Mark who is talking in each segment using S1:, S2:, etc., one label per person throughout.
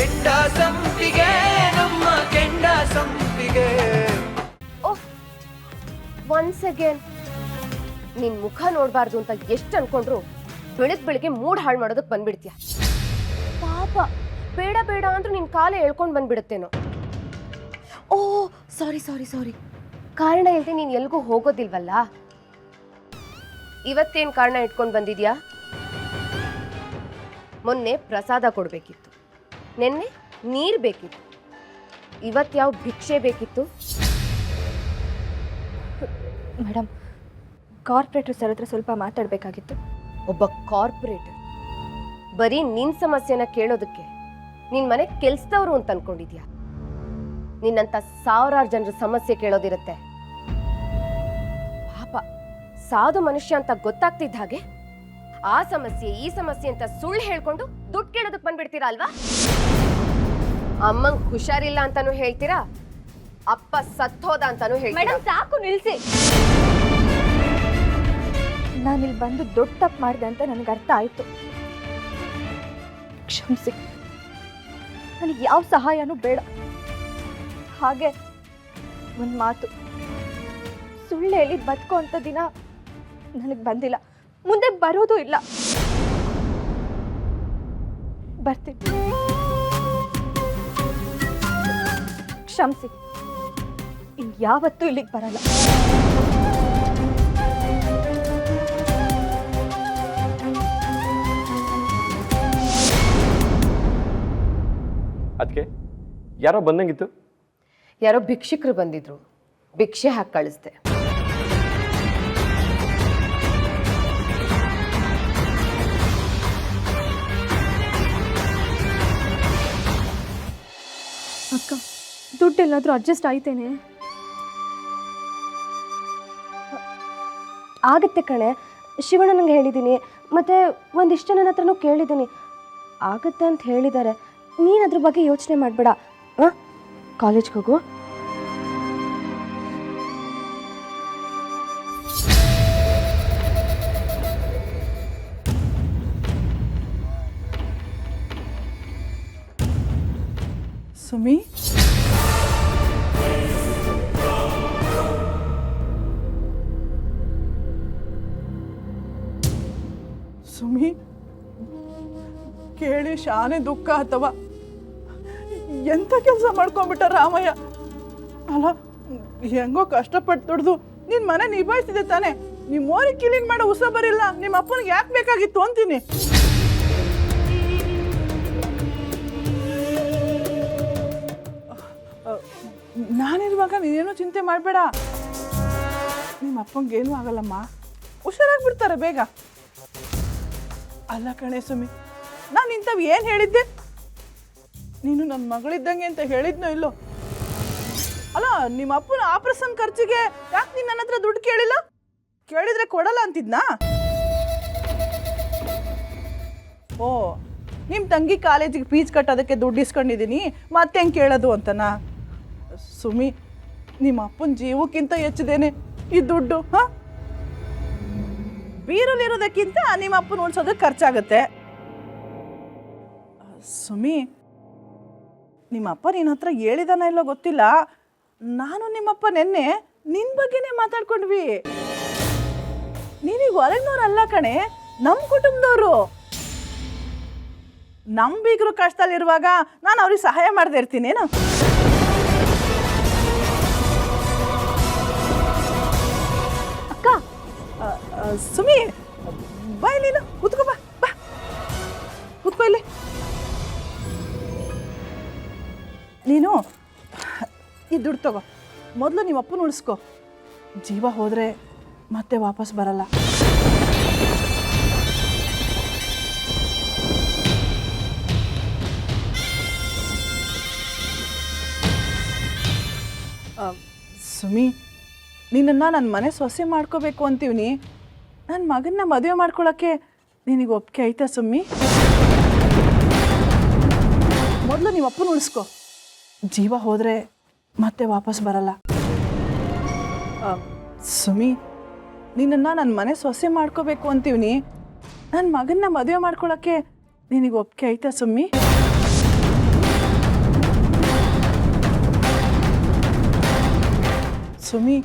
S1: ಕೆಂಡ ಸಂಪಿಗೆ ನಮ್ಮ ಕೆಂಡ ಸಂಪಿಗೆ.
S2: ಓಹ್ ಒನ್ಸ್ ಅಗೇನ್ ನಿನ್ ಮುಖ ನೋಡ್ಬಾರ್ದು ಅಂತ ಎಷ್ಟು ಅನ್ಕೊಂಡ್ರು ಬೆಳಿಗ್ಗೆ ಮೂಡ್ ಹಾಳು ಮಾಡೋದಕ್ಕೆ ಬಂದ್ಬಿಡ್ತೀಯ. ಪಾಪ ಬೇಡ ಬೇಡ ಅಂದ್ರೂ ನಿನ್ ಕಾಲೇ ಹೇಳ್ಕೊಂಡು ಬಂದ್ಬಿಡುತ್ತೇನೋ. ಓ ಸಾರಿ ಸಾರಿ ಸಾರಿ, ಕಾರಣ ಇಲ್ಲದೆ ನೀನ್ ಎಲ್ಗೂ ಹೋಗೋದಿಲ್ವಲ್ಲ. ಇವತ್ತೇನ್ ಕಾರಣ ಇಟ್ಕೊಂಡು ಬಂದಿದ್ಯಾ? ಮೊನ್ನೆ ಪ್ರಸಾದ ಕೊಡ್ಬೇಕಿತ್ತು, ನೆನ್ನೆ ನೀರ್ ಬೇಕಿತ್ತು, ಇವತ್ತು ಯಾವ ಭಿಕ್ಷೆ ಬೇಕಿತ್ತು?
S3: ಮೇಡಮ್, ಕಾರ್ಪೊರೇಟರ್ ಸರ್ ಹತ್ರ ಸ್ವಲ್ಪ ಮಾತಾಡಬೇಕಾಗಿತ್ತು.
S2: ಒಬ್ಬ ಕಾರ್ಪೊರೇಟರ್ ಬರೀ ನಿನ್ ಸಮಸ್ಯೆನ ಕೇಳೋದಕ್ಕೆ ನಿನ್ ಮನೆ ಕೆಲ್ಸದವ್ರು ಅಂತ ಅನ್ಕೊಂಡಿದ್ಯಾ? ನಿನ್ನಂತ ಸಾವಿರಾರು ಜನರ ಸಮಸ್ಯೆ ಕೇಳೋದಿರುತ್ತೆ. ಪಾಪ ಸಾಧು ಮನುಷ್ಯ ಅಂತ ಗೊತ್ತಾಗ್ತಿದ್ದ ಹಾಗೆ ಆ ಸಮಸ್ಯೆ ಈ ಸಮಸ್ಯೆ ಅಂತ ಸುಳ್ಳು ಹೇಳ್ಕೊಂಡು ದುಡ್ಡು ಕೇಳೋದಕ್ಕೆ ಬಂದ್ಬಿಡ್ತೀರಾ ಅಲ್ವಾ? ಅಮ್ಮಂಗ್ ಹುಷಾರಿಲ್ಲ ಅಂತಾನು ಹೇಳ್ತೀರಾ, ಅಪ್ಪ ಸತ್ತೋದ ಅಂತಾನು ಹೇಳ್ತೀರಾ.
S3: ಮೇಡಮ್ ಸಾಕು ನಿಲ್ಸಿ. ನಾನಿಲ್ಲಿ ಬಂದು ದೊಡ್ಡ ತಪ್ಪು ಮಾಡಿದೆ ಅಂತ ನನಗೆ ಅರ್ಥ ಆಯ್ತು. ಕ್ಷಮಿಸಿ, ನನಗೆ ಯಾವ ಸಹಾಯನೂ ಬೇಡ. ಹಾಗೆ ಒಂದು ಮಾತು, ಸುಳ್ಳು ಹೇಳಿ ಬದುಕೋ ಅಂತ ದಿನ ನನಗೆ ಬಂದಿಲ್ಲ, ಮುಂದೆ ಬರೋದು ಇಲ್ಲ. ಬರ್ತೀನಿ, ಕ್ಷಮಿಸಿ, ಇನ್ಯಾವತ್ತೂ ಇಲ್ಲಿಗೆ ಬರಲ್ಲ.
S4: ಅದಕ್ಕೆ ಯಾರೋ ಬಂದಂಗಿತ್ತು.
S2: ಯಾರೋ ಭಿಕ್ಷುಕರು ಬಂದಿದ್ರು, ಭಿಕ್ಷೆ ಹಾಕಿ ಕಳಿಸ್ದೆ.
S3: ಅಕ್ಕ, ದುಡ್ಡೆಲ್ಲಾದರೂ ಅಡ್ಜಸ್ಟ್ ಆಯ್ತೇನೆ? ಆಗತ್ತೆ ಕಣೆ, ಶಿವಣ್ಣನಿಗೆ ಹೇಳಿದ್ದೀನಿ, ಮತ್ತು ಒಂದಿಷ್ಟು ನನ್ನ ಹತ್ರನೂ ಕೇಳಿದ್ದೀನಿ. ಆಗತ್ತೆ ಅಂತ ಹೇಳಿದ್ದಾರೆ. ನೀನು ಅದ್ರ ಬಗ್ಗೆ ಯೋಚನೆ ಮಾಡಬೇಡ. ಕಾಲೇಜ್ಗೆ ಹೋಗು.
S5: ಸುಮಿ, ಸುಮಿ, ಕೇಳಿ ಶಾನೆ ದುಃಖ ಅಥವಾ ಎಂಥ ಕೆಲಸ ಮಾಡ್ಕೊಂಡ್ಬಿಟ್ಟ ರಾಮಯ್ಯ. ಅಲ್ಲ, ಹೆಂಗೋ ಕಷ್ಟಪಟ್ಟು ದುಡ್ದು ನಿನ್ನ ಮನೆ ನಿಭಾಯಿಸಿದೆ ತಾನೆ. ನಿಮ್ಮ ಮೋರಿ ಕ್ಲೀನ್ ಮಾಡೋ ಉಸ ಬರಿಲ್ಲ, ನಿಮ್ಮ ಅಪ್ಪನಿಗೆ ಯಾಕೆ ಬೇಕಾಗಿತ್ತು ಅಂತೀನಿ. ನಾನಿರುವಾಗ ನೀನೇನೋ ಚಿಂತೆ ಮಾಡಬೇಡ. ನಿಮ್ಮ ಅಪ್ಪಂಗೇನೂ ಆಗಲ್ಲಮ್ಮ, ಹುಷಾರಾಗ್ಬಿಡ್ತಾರೆ ಬೇಗ. ಅಲ್ಲ ಕಣೆ ಸುಮಿ, ನಾನು ಇಂಥವು ಏನು ಹೇಳಿದ್ದೆ? ನೀನು ನನ್ನ ಮಗಳಿದ್ದಂಗೆ ಅಂತ ಹೇಳಿದ್ನೋ ಇಲ್ಲೋ? ಅಲ್ಲ, ನಿಮ್ಮ ಅಪ್ಪನ ಆಪರೇಷನ್ ಖರ್ಚಿಗೆ ಯಾಕೆ ನೀನು ನನ್ನ ಹತ್ರ ದುಡ್ಡು ಕೇಳಿಲ್ಲ? ಕೇಳಿದ್ರೆ ಕೊಡಲ್ಲ ಅಂತಿದ್ನಾ? ಓ, ನಿಮ್ಮ ತಂಗಿ ಕಾಲೇಜಿಗೆ ಫೀಸ್ ಕಟ್ಟೋದಕ್ಕೆ ದುಡ್ಡು ಇಸ್ಕೊಂಡಿದ್ದೀನಿ, ಮತ್ತೆ ಹೆಂಗೆ ಕೇಳೋದು ಅಂತನಾ? ಸುಮಿ, ನಿಮ್ಮ ಅಪ್ಪನ ಜೀವಕ್ಕಿಂತ ಹೆಚ್ಚಿದೇನೆ ಈ ದುಡ್ಡು. ಹಾಂ, ಬೀರಲ್ಲಿರೋದಕ್ಕಿಂತ ನಿಮ್ಮ ಅಪ್ಪನ ಉಳಿಸೋದಕ್ಕೆ ಖರ್ಚಾಗತ್ತೆ. ಸುಮಿ, ನಿಮ್ಮ ಅಪ್ಪ ನಿನ್ನ ಹತ್ರ ಹೇಳಿದಾನ ಇಲ್ಲೋ ಗೊತ್ತಿಲ್ಲ, ನಾನು ನಿಮ್ಮಪ್ಪ ನಿನ್ನೆ ನಿನ್ನ ಬಗ್ಗೆನೇ ಮಾತಾಡ್ಕೊಂಡ್ವಿ. ನೀವೀಗ ಹೊರಗಿನವ್ರಲ್ಲ ಕಣೆ, ನಮ್ಮ ಕುಟುಂಬದವರು. ನಮ್ಮ ಬೀಗರು ಕಷ್ಟದಲ್ಲಿರುವಾಗ ನಾನು ಅವ್ರಿಗೆ ಸಹಾಯ ಮಾಡದೇ ಇರ್ತೀನೇನು?
S3: ಅಕ್ಕ,
S5: ಸುಮಿ, ಬಾ, ನೀನು ಕೂತ್ಕೋ, ಬಾ ಬಾ, ಕೂತ್ಕೋ ಇಲ್ಲಿ. ನೀನು ಈ ದುಡ್ಡು ತಗೋ, ಮೊದಲು ನಿಮ್ಮ ಅಪ್ಪನ ಉಳಿಸ್ಕೊ. ಜೀವ ಹೋದರೆ ಮತ್ತೆ ವಾಪಸ್ ಬರಲ್ಲ. ಸುಮಿ, ನಿನ್ನನ್ನು ನನ್ನ ಮನೆ ಸೊಸೆ ಮಾಡ್ಕೋಬೇಕು ಅಂತೀವ್ನಿ. ನನ್ನ ಮಗನ್ನ ಮದುವೆ ಮಾಡ್ಕೊಳ್ಳೋಕ್ಕೆ ನಿನಗೆ ಒಪ್ಪಿಗೆ ಐತಾ ಸುಮ್ಮಿ? ಮೊದಲು ನಿಮ್ಮ ಅಪ್ಪನ ಉಳಿಸ್ಕೊ. ಜೀವ ಹೋದರೆ ಮತ್ತೆ ವಾಪಸ್ ಬರಲ್ಲ. ಸುಮಿ, ನಿನ್ನನ್ನು ನನ್ನ ಮನೆ ಸೊಸೆ ಮಾಡ್ಕೋಬೇಕು ಅಂತೀವ್ನಿ. ನನ್ನ ಮಗನ್ನ ಮದುವೆ ಮಾಡ್ಕೊಳ್ಳೋಕ್ಕೆ ನಿನಗೆ ಒಪ್ಪಿಗೆ ಐತಾ ಸುಮ್ಮಿ? ಸುಮಿ,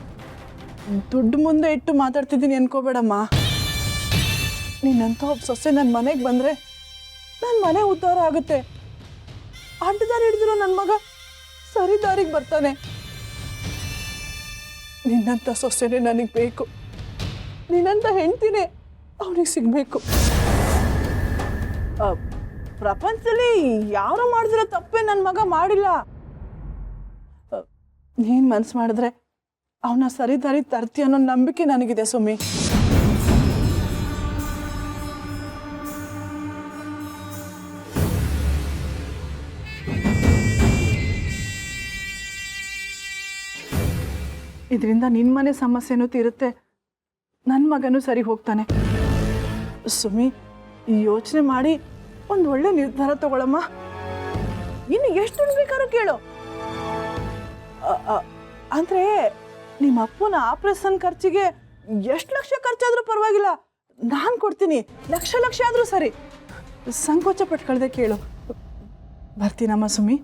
S5: ದುಡ್ಡು ಮುಂದೆ ಇಟ್ಟು ಮಾತಾಡ್ತಿದ್ದೀನಿ ಅನ್ಕೋಬೇಡಮ್ಮ. ನೀನಂತ ಒಬ್ಬ ಸೊಸೆ ನನ್ನ ಮನೆಗೆ ಬಂದರೆ ನನ್ನ ಮನೆ ಉದ್ಧಾರ ಆಗುತ್ತೆ. ಅಡ್ಡದಾರಿ ಹಿಡಿದಿರೋ ನನ್ನ ಮಗ ಸರಿ ದಾರಿಗೆ ಬರ್ತಾನೆ. ನಿನ್ನಂಥ ಸೊಸೆನೇ ನನಗೆ ಬೇಕು. ನಿನ್ನಂಥ ಹೆಂಡ್ತಿನೇ ಅವನಿಗೆ ಸಿಗಬೇಕು. ಪ್ರಪಂಚದಲ್ಲಿ ಯಾರು ಮಾಡಿದ್ರೆ ತಪ್ಪೇ ನನ್ನ ಮಗ ಮಾಡಿಲ್ಲ. ನೀನು ಮನ್ಸು ಮಾಡಿದ್ರೆ ಅವನ ಸರಿ ದಾರಿ ತರ್ತಿ ಅನ್ನೋ ನಂಬಿಕೆ ನನಗಿದೆ ಸುಮಿ. ಇದರಿಂದ ನಿನ್ನ ಮನೆ ಸಮಸ್ಯೆನೂ ತೀರುತ್ತೆ, ನನ್ನ ಮಗನೂ ಸರಿ ಹೋಗ್ತಾನೆ. ಸುಮಿ, ಯೋಚನೆ ಮಾಡಿ ಒಂದು ಒಳ್ಳೆ ನಿರ್ಧಾರ ತಗೊಳಮ್ಮ. ಇನ್ನು ಎಷ್ಟು ದುಡ್ಡು ಬೇಕಾದ್ರೂ ಕೇಳು. ಅಂದರೆ ನಿಮ್ಮ ಅಪ್ಪನ ಆಪರೇಷನ್ ಖರ್ಚಿಗೆ ಎಷ್ಟು ಲಕ್ಷ ಖರ್ಚಾದರೂ ಪರವಾಗಿಲ್ಲ, ನಾನು ಕೊಡ್ತೀನಿ. ಲಕ್ಷ ಆದರೂ ಸರಿ, ಸಂಕೋಚ ಪಟ್ಕೊಳ್ದೆ ಕೇಳು. ಬರ್ತೀನಮ್ಮ ಸುಮಿ.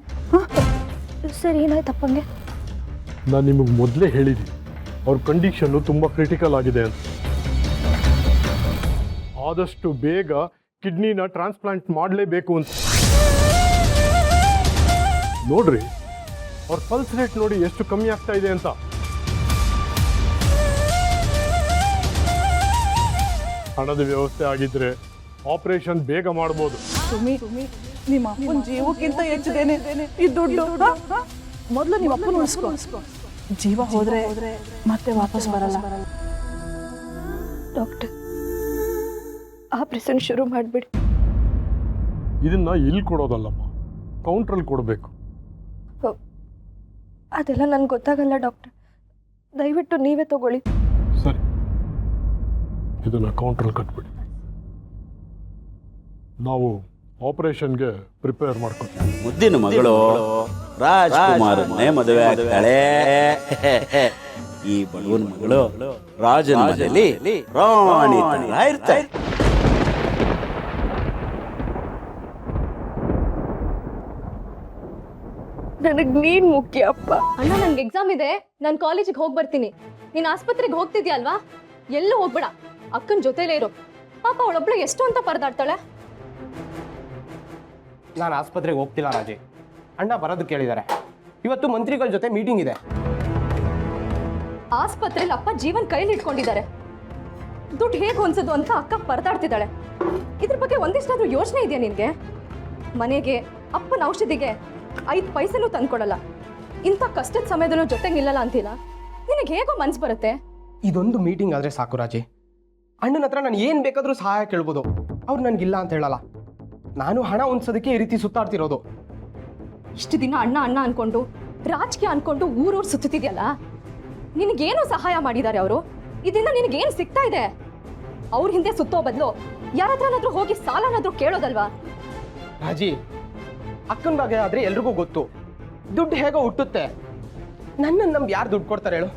S3: ಸರ್ ಏನಾಯ್ತಪ್ಪಂಗೆ?
S4: ನಾನು ನಿಮಗೆ ಮೊದಲೇ ಹೇಳಿದ್ದೀನಿ, ಅವ್ರ ಕಂಡೀಷನ್ನು ತುಂಬ ಕ್ರಿಟಿಕಲ್ ಆಗಿದೆ ಅಂತ. ಆದಷ್ಟು ಬೇಗ ಕಿಡ್ನಿನ ಟ್ರಾನ್ಸ್ಪ್ಲಾಂಟ್ ಮಾಡಲೇಬೇಕು ಅಂತ. ನೋಡ್ರಿ, ಅವ್ರ ಪಲ್ಸ್ ರೇಟ್ ನೋಡಿ ಎಷ್ಟು ಕಮ್ಮಿ ಆಗ್ತಾ ಇದೆ ಅಂತ. ಹಣದ ವ್ಯವಸ್ಥೆ ಆಗಿದ್ರೆ ಆಪರೇಷನ್ ಬೇಗ ಮಾಡ್ಬೋದು.
S5: ಸುಮಿ, ನಿಮ್ಮ ಅಪ್ಪನ ಜೀವಕ್ಕಿಂತ ಹೆಚ್ಚಿದೇನೆ ಈ ದುಡ್ಡು. ಮೊದಲು ನಿಮ್ಮ ಅಪ್ಪನ ಉಳಿಸ್ಕೊ. ಜೀವ ಹೋದ್ರೆ ಮತ್ತೆ ವಾಪಸ್ ಬರಲ್ಲ.
S3: ಡಾಕ್ಟರ್, ಆಪರೇಷನ್ ಶುರು ಮಾಡಿಬಿಡಿ.
S4: ಇದನ್ನ ಇಲ್ಲಿ ಕೊಡೋದಲ್ಲಮ್ಮ, ಕೌಂಟ್ರಲ್ಲಿ ಕೊಡಬೇಕು.
S3: ಅದೆಲ್ಲ ನನಗೆ ಗೊತ್ತಾಗಲ್ಲ ಡಾಕ್ಟರ್, ದಯವಿಟ್ಟು ನೀವೇ ತಗೊಳ್ಳಿ.
S4: ಸರಿ, ಇದನ್ನ ಕೌಂಟ್ರಲ್ಲಿ ಕಟ್ಬಿಡಿ. ನಾವು ಆಪರೇಷನ್ಗೆ ಪ್ರಿಪೇರ್ ಮಾಡ್ಕೊತೀವಿ.
S6: ಮುದ್ದಿನ ಮಗಳು ರಾಜ್ಕುಮಾರನ್ನೇ ಮದುವೆ ಆಗ್ತಾಳೆ. ಈ ಬಡವನ ಮಗಳು ರಾಜನ ಮನೆಯಲ್ಲಿ ರಾಣಿ ತರ ಇರ್ತಾಳೆ.
S3: ನನಗೆ ನೀನು ಮುಖ್ಯ ಅಪ್ಪ.
S2: ಅಣ್ಣ, ನಂಗೆ ಎಕ್ಸಾಮ್ ಇದೆ, ನಾನು ಕಾಲೇಜಿಗೆ ಹೋಗಿ ಬರ್ತೀನಿ. ನೀನು ಆಸ್ಪತ್ರೆಗೆ ಹೋಗ್ತಿದ್ಯಾ ಅಲ್ವಾ? ಎಲ್ಲೂ ಹೋಗ್ಬೇಡ, ಅಕ್ಕನ ಜೊತೆಲೇ ಇರು. ಪಾಪ ಅವಳೊಬ್ಳು ಎಷ್ಟು ಅಂತ ಪರದಾಡ್ತಾಳೆ.
S7: ನಾನು ಆಸ್ಪತ್ರೆಗೆ ಹೋಗ್ತಿಲ್ಲ ರಾಜಿ. ಅಣ್ಣ ಬರೋದು ಕೇಳಿದ್ದಾರೆ. ಇವತ್ತು ಮಂತ್ರಿಗಳ ಜೊತೆ ಮೀಟಿಂಗ್ ಇದೆ.
S2: ಆಸ್ಪತ್ರೆಯಲ್ಲಿ ಅಪ್ಪ ಜೀವನ್ ಕೈಲಿ ಇಟ್ಕೊಂಡಿದ್ದಾರೆ. ದುಡ್ಡು ಹೇಗೆ ಹೊಂದೋದು ಅಂತ ಅಕ್ಕ ಪರದಾಡ್ತಿದ್ದಾಳೆ. ಇದ್ರ ಬಗ್ಗೆ ಒಂದಿಷ್ಟಾದ್ರೂ ಯೋಚನೆ ಇದೆಯಾ ನಿನಗೆ? ಮನೆಗೆ ಅಪ್ಪನ ಔಷಧಿಗೆ 5 ಪೈಸೆನೂ ತಂದ್ಕೊಡಲ್ಲ. ಇಂಥ ಕಷ್ಟದ ಸಮಯದಲ್ಲೂ ಜೊತೆಗೆ ನಿಲ್ಲಲ್ಲ ಅಂತಿಲ್ಲ. ನಿನಗೆ ಹೇಗೋ ಮನ್ಸು ಬರುತ್ತೆ?
S7: ಇದೊಂದು ಮೀಟಿಂಗ್ ಆದರೆ ಸಾಕು ರಾಜಿ. ಅಣ್ಣನ ಹತ್ರ ನಾನು ಏನು ಬೇಕಾದರೂ ಸಹಾಯ ಕೇಳ್ಬೋದು, ಅವ್ರು ನನಗಿಲ್ಲ ಅಂತ ಹೇಳಲ್ಲ. ನಾನು ಹಣ ಹೊಂದ್ಸೋದಕ್ಕೆ ಈ ರೀತಿ ಸುತ್ತಾಡ್ತಿರೋದು.
S2: ಇಷ್ಟು ದಿನ ಅಣ್ಣ ಅಣ್ಣ ಅನ್ಕೊಂಡು ರಾಜಕೀಯ ಅನ್ಕೊಂಡು ಊರೂರು ಸುತ್ತಿದೆಯಲ್ಲ, ನಿನಗೇನು ಸಹಾಯ ಮಾಡಿದ್ದಾರೆ ಅವರು? ಇದರಿಂದ ನಿನಗೇನು ಸಿಗ್ತಾ ಇದೆ? ಅವ್ರ ಹಿಂದೆ ಸುತ್ತೋ ಬದಲು ಯಾರ ಹತ್ರನಾದ್ರೂ ಹೋಗಿ ಸಾಲನಾದ್ರೂ ಕೇಳೋದಲ್ವಾ?
S7: ರಾಜಿ, ಅಕ್ಕನ ಬಗ್ಗೆ ಆದರೆ ಎಲ್ರಿಗೂ ಗೊತ್ತು, ದುಡ್ಡು ಹೇಗೋ ಹುಟ್ಟುತ್ತೆ. ನನ್ನನ್ನು ನಂಬಿ ಯಾರು ದುಡ್ಡು ಕೊಡ್ತಾರೆ ಹೇಳು?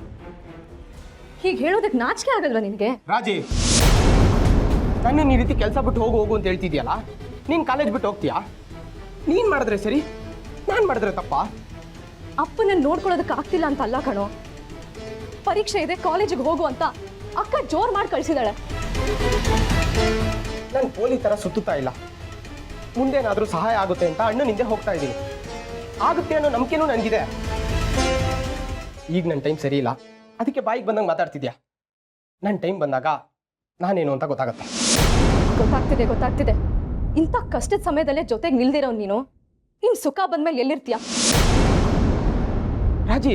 S2: ಹೀಗೆ ಹೇಳೋದಕ್ಕೆ ನಾಚಿಕೆ ಆಗಲ್ವಾ ನಿನಗೆ?
S7: ರಾಜಿ, ನನ್ನನ್ನು ಈ ರೀತಿ ಕೆಲಸ ಬಿಟ್ಟು ಹೋಗು ಅಂತ ಹೇಳ್ತಿದ್ಯಲ್ಲ, ನೀನು ಕಾಲೇಜ್ ಬಿಟ್ಟು ಹೋಗ್ತೀಯಾ? ನೀನು ಮಾಡಿದ್ರೆ ಸರಿ, ನಾನು ಮಾಡಿದ್ರೆ ತಪ್ಪಾ?
S2: ಅಪ್ಪನ ನೋಡ್ಕೊಳ್ಳೋದಕ್ಕೆ ಆಗ್ತಿಲ್ಲ ಅಂತ ಅಲ್ಲ ಕಣೋ. ಪರೀಕ್ಷೆ ಇದೆ, ಕಾಲೇಜಿಗೆ ಹೋಗು ಅಂತ ಅಕ್ಕ ಜೋರ್ ಮಾಡಿ ಕಳಿಸಿದಾಳೆ.
S7: ನಾನು ಪೋಲಿ ಥರ ಸುತ್ತುತ್ತಾ ಇಲ್ಲ. ಮುಂದೇನಾದರೂ ಸಹಾಯ ಆಗುತ್ತೆ ಅಂತ ಅಣ್ಣನ ಹಿಂದೆ ಹೋಗ್ತಾ ಇದ್ದೀನಿ. ಆಗುತ್ತೆ ಅನ್ನೋ ನಂಬಿಕೆನೂ ನನಗಿದೆ. ಈಗ ನನ್ನ ಟೈಮ್ ಸರಿ ಇಲ್ಲ, ಅದಕ್ಕೆ ಬಾಯಿಗೆ ಬಂದಂಗೆ ಮಾತಾಡ್ತಿದ್ಯಾ. ನನ್ನ ಟೈಮ್ ಬಂದಾಗ ನಾನೇನು ಅಂತ ಗೊತ್ತಾಗತ್ತೆ.
S2: ಗೊತ್ತಾಗ್ತಿದೆ. ಇಂಥ ಕಷ್ಟದ ಸಮಯದಲ್ಲೇ ಜೊತೆಗೆ ನಿಲ್ದಿರೋ ನೀನು ಇನ್ನು ಸುಖ ಬಂದ್ಮೇಲೆ ಎಲ್ಲಿರ್ತೀಯ?
S7: ರಾಜಿ,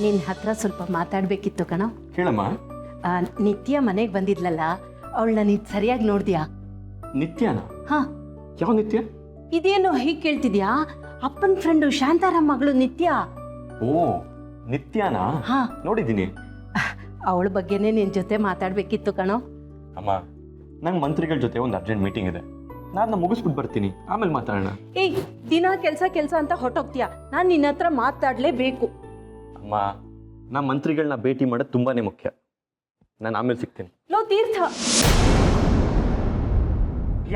S8: ನಿನ್ನ ಹತ್ರ ಸ್ವಲ್ಪ ಮಾತಾಡಬೇಕಿತ್ತು ಕಣ.
S4: ಹೇಳಮ್ಮ.
S8: ನಿತ್ಯ ಮನೆಗೆ ಬಂದಿದ್ಲಲ್ಲ, ಅವಳನ್ನ ನೀನು ಸರಿಯಾಗಿ ನೋಡ್ದ್ಯಾ?
S4: ನಿತ್ಯನಾ?
S8: ಹಾ.
S4: ಯಾವ ನಿತ್ಯ?
S8: ಇದೇನು ಹೀಗೆ ಕೇಳ್ತಿದ್ಯಾ? ಅಪ್ಪನ ಫ್ರೆಂಡು ಶಾಂತಾರಾಮ್ ಮಗಳು ನಿತ್ಯ.
S4: ಓ, ನಿತ್ಯನಾ?
S8: ಹಾ,
S4: ನೋಡಿದ್ದೀನಿ.
S8: ಅವಳ ಬಗ್ಗೆನೇ ನಿನ್ನ ಜೊತೆ ಮಾತಾಡಬೇಕಿತ್ತು ಕಣೋ.
S4: ಅಮ್ಮ, ನಂಗೆ ಮಂತ್ರಿಗಳ ಜೊತೆ ಒಂದು ಅರ್ಜೆಂಟ್ ಮೀಟಿಂಗ್ ಇದೆ, ನಾನು ಮುಗಿಸ್ಬಿಟ್ಟು ಬರ್ತೀನಿ, ಆಮೇಲೆ ಮಾತಾಡೋಣ.
S8: ಏಯ್, ದಿನ ಕೆಲಸ ಅಂತ ಹೊಟ್ಟೋಗ್ತೀಯಾ? ನಾನು ನಿನ್ನ ಹತ್ರ ಮಾತಾಡಲೇಬೇಕು.
S4: ಅಮ್ಮ, ನಾ ಮಂತ್ರಿಗಳನ್ನ ಭೇಟಿ ಮಾಡೋದು ತುಂಬಾನೇ ಮುಖ್ಯ. ನಾನು ಆಮೇಲೆ ಸಿಗ್ತೀನಿ.
S8: ಲೋ ತೀರ್ಥ,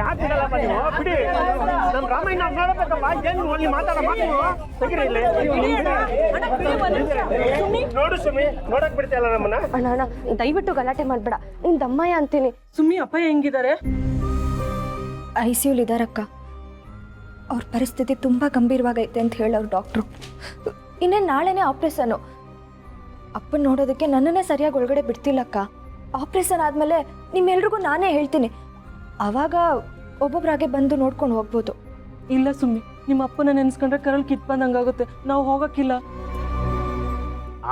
S9: ಯಾಕೆ ಬಿಡಲ್ಲಪ್ಪ ನೀವು ಬಿಡಿ ನಮ್ಮ ರಾಮಾಯಣ ನೋಡಬೇಕಪ್ಪ ಏನು ಅಲ್ಲಿ ಮಾತಾಡೋ ಮಾತು ತೆಗಿರಿ ಇಲ್ಲಿ ನೋಡು ಸುಮ್ಮಿ ನೋಡಕ್ ಬಿಡ್ತೀಯಲ್ಲ ನಮ್ಮನ್ನ
S3: ಅಣ್ಣ ಅಣ್ಣ ದಯವಿಟ್ಟು ಗಲಾಟೆ ಮಾಡಬೇಡ ನಿನ್ ದಮ್ಮಯ್ಯ ಅಂತೀನಿ.
S8: ಸುಮ್ಮಿ ಅಪ್ಪ ಹೆಂಗಿದ್ದಾರೆ?
S10: ICUಲಿ ಇದಾರಕ್ಕ. ಅವ್ರ ಪರಿಸ್ಥಿತಿ ತುಂಬ ಗಂಭೀರವಾಗೈತೆ ಅಂತ ಹೇಳೋರು ಡಾಕ್ಟ್ರು. ಇನ್ನೇನು ನಾಳೆನೇ ಆಪ್ರೇಷನ್ನು. ಅಪ್ಪನ ನೋಡೋದಕ್ಕೆ ನನ್ನನ್ನೇ ಸರಿಯಾಗಿ ಒಳಗಡೆ ಬಿಡ್ತಿಲ್ಲಕ್ಕ. ಆಪ್ರೇಷನ್ ಆದಮೇಲೆ ನಿಮ್ಮೆಲ್ರಿಗೂ ನಾನೇ ಹೇಳ್ತೀನಿ, ಆವಾಗ ಒಬ್ಬೊಬ್ಬರಾಗೆ ಬಂದು ನೋಡ್ಕೊಂಡು ಹೋಗ್ಬೋದು.
S8: ಇಲ್ಲ ಸುಮ್ಮಿ, ನಿಮ್ಮ ಅಪ್ಪನ ನೆನೆಸ್ಕೊಂಡ್ರೆ ಕರಳು ಕಿತ್ ಬಂದಂಗಾಗುತ್ತೆ. ನಾವು ಹೋಗಕ್ಕಿಲ್ಲ.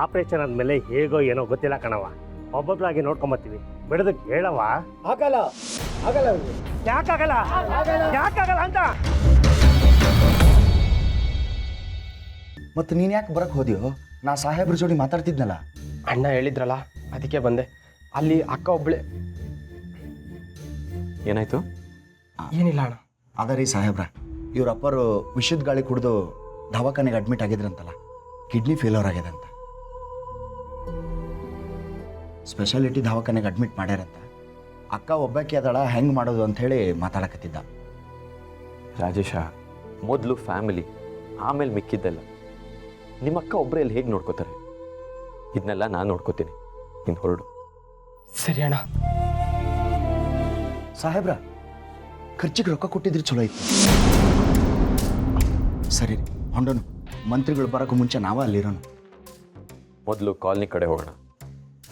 S9: ಆಪರೇಷನ್ ಆದ್ಮೇಲೆ ಹೇಗೋ ಏನೋ ಗೊತ್ತಿಲ್ಲ ಕಣವ, ಒಬ್ಬೊಬ್ಬರಾಗಿ ನೋಡ್ಕೊಂಬತ್ತೀವಿ. ಬಿಡೋದಕ್ಕೆ ಹೇಳವ.
S7: ಆಗಲ್ಲ ಆಗಲ್ಲ
S9: ಯಾಕಾಗಲ್ಲ ಯಾಕಾಗಲ್ಲ ಅಂತ.
S11: ಮತ್ತು ನೀನು ಯಾಕೆ ಬರಕ್ಕೆ ಹೋದ್ಯೋ? ನಾ ಸಾಹೇಬ್ರ ಜೋಡಿ ಮಾತಾಡ್ತಿದ್ನಲ್ಲ.
S7: ಅಣ್ಣ ಹೇಳಿದ್ರಲ್ಲ ಅದಕ್ಕೆ ಬಂದೆ. ಅಲ್ಲಿ ಅಕ್ಕ ಒಬ್ಳೆ.
S4: ಏನಾಯ್ತು?
S7: ಏನಿಲ್ಲ ಅಣ್ಣ.
S11: ಅದ ರೀ ಸಾಹೇಬ್ರ, ಇವ್ರ ಅಪ್ಪರು ವಿಷದ ಗಾಳಿ ಕುಡಿದು ದವಾಖಾನೆಗೆ ಅಡ್ಮಿಟ್ ಆಗಿದ್ರಂತಲ್ಲ, ಕಿಡ್ನಿ ಫೇಲ್ಯೂರ್ ಆಗಿದೆ ಅಂತ. ಸ್ಪೆಷಾಲಿಟಿ ದವಾಖಾನೆಗೆ ಅಡ್ಮಿಟ್ ಮಾಡ್ಯಾರಂತ. ಅಕ್ಕ ಒಬ್ಬಾಕಿ ಅದಳ, ಹೆಂಗೆ ಮಾಡೋದು ಅಂಥೇಳಿ ಮಾತಾಡಕತ್ತಿದ್ದ.
S4: ರಾಜೇಶ, ಮೊದಲು ಫ್ಯಾಮಿಲಿ, ಆಮೇಲೆ ಮಿಕ್ಕಿದ್ದೆಲ್ಲ. ನಿಮ್ಮ ಅಕ್ಕ ಒಬ್ಬರೇ ಅಲ್ಲಿ ಹೇಗೆ ನೋಡ್ಕೋತಾರೆ? ಇದನ್ನೆಲ್ಲ ನಾನು ನೋಡ್ಕೋತೀನಿ, ನೀನು ಹೊರಡು.
S7: ಸರಿ ಅಣ್ಣ.
S11: ಸಾಹೇಬ್ರ, ಖರ್ಚಿಗೆ ರೊಕ್ಕ ಕೊಟ್ಟಿದ್ರೆ ಚಲೋ ಇತ್ತು. ಸರಿ ರೀ, ಹೊಂಡೋನು. ಮಂತ್ರಿಗಳು ಬರೋಕ್ಕೂ ಮುಂಚೆ ನಾವೇ ಅಲ್ಲಿರೋಣ.
S4: ಮೊದಲು ಕಾಲನಿ ಕಡೆ ಹೋಗೋಣ.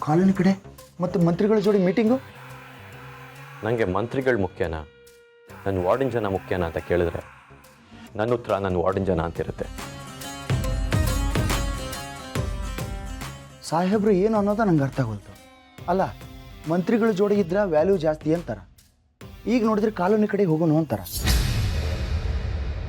S11: ಕಾಲೋನಿ ಕಡೆ? ಮತ್ತು ಮಂತ್ರಿಗಳ ಜೋಡಿ ಮೀಟಿಂಗು?
S4: ನನಗೆ ಮಂತ್ರಿಗಳು ಮುಖ್ಯನಾ, ನನ್ನ ವಾರ್ಡಿನ ಜನ ಮುಖ್ಯನಾ ಅಂತ ಕೇಳಿದ್ರೆ ನನ್ನ ಉತ್ತರ ನನ್ನ ವಾರ್ಡಿನ ಜನ ಅಂತಿರುತ್ತೆ.
S11: ಸಾಹೇಬ್ರು ಏನು ಅನ್ನೋದ ನಂಗೆ ಅರ್ಥ ಆಗೋಲ್ತು. ಅಲ್ಲ, ಮಂತ್ರಿಗಳ ಜೋಡಿ ಇದ್ರೆ ವ್ಯಾಲ್ಯೂ ಜಾಸ್ತಿ ಅಂತಾರ, ಈಗ ನೋಡಿದ್ರೆ ಕಾಲೋನಿ ಕಡೆ ಹೋಗೋಣ ಅಂತಾರ.